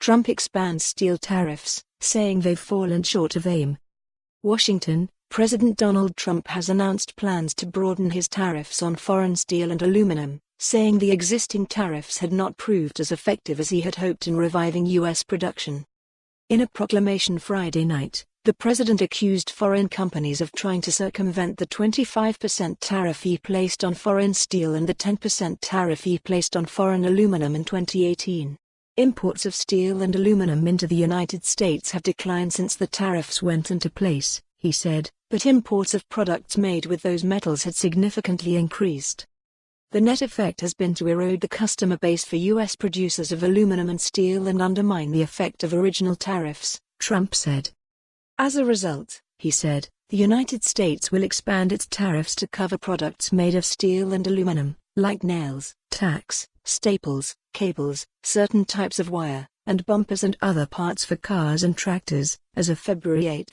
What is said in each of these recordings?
Trump expands steel tariffs, saying they've fallen short of aim. Washington, President Donald Trump has announced plans to broaden his tariffs on foreign steel and aluminum, saying the existing tariffs had not proved as effective as he had hoped in reviving U.S. production. In a proclamation Friday night, the president accused foreign companies of trying to circumvent the 25% tariff he placed on foreign steel and the 10% tariff he placed on foreign aluminum in 2018. Imports of steel and aluminum into the United States have declined since the tariffs went into place, he said, but imports of products made with those metals had significantly increased. The net effect has been to erode the customer base for U.S. producers of aluminum and steel and undermine the effect of original tariffs, Trump said. As a result, he said, the United States will expand its tariffs to cover products made of steel and aluminum, like nails, tacks, staples, cables, certain types of wire, and bumpers and other parts for cars and tractors, as of February 8.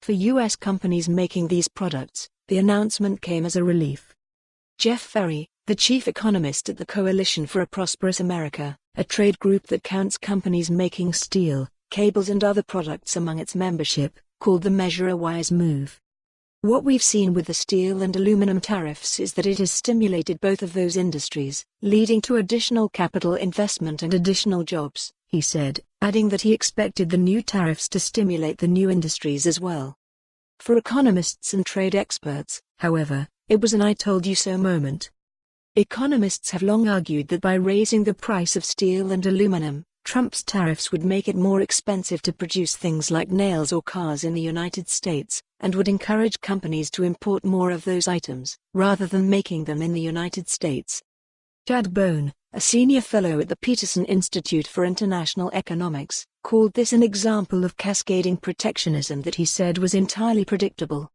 For U.S. companies making these products, the announcement came as a relief. Jeff Ferry, the chief economist at the Coalition for a Prosperous America, a trade group that counts companies making steel, cables and other products among its membership, called the measure a wise move. What we've seen with the steel and aluminum tariffs is that it has stimulated both of those industries, leading to additional capital investment and additional jobs, he said, adding that he expected the new tariffs to stimulate the new industries as well. For economists and trade experts, however, it was an I told you so moment. Economists have long argued that by raising the price of steel and aluminum, Trump's tariffs would make it more expensive to produce things like nails or cars in the United States, and would encourage companies to import more of those items, rather than making them in the United States. Chad Bohn, a senior fellow at the Peterson Institute for International Economics, called this an example of cascading protectionism that he said was entirely predictable.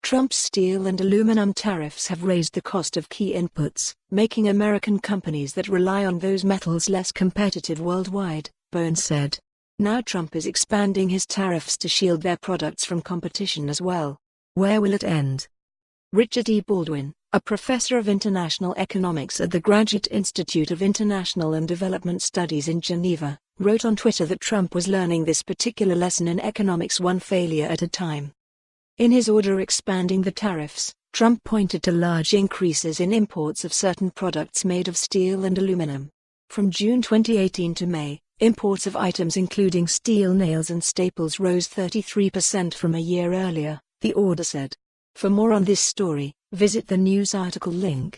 Trump's steel and aluminum tariffs have raised the cost of key inputs, making American companies that rely on those metals less competitive worldwide, Bohn said. Now Trump is expanding his tariffs to shield their products from competition as well. Where will it end? Richard E. Baldwin, a professor of international economics at the Graduate Institute of International and Development Studies in Geneva, wrote on Twitter that Trump was learning this particular lesson in economics one failure at a time. In his order expanding the tariffs, Trump pointed to large increases in imports of certain products made of steel and aluminum. From June 2018 to May, imports of items including steel nails and staples rose 33% from a year earlier, the order said. For more on this story, visit the news article link.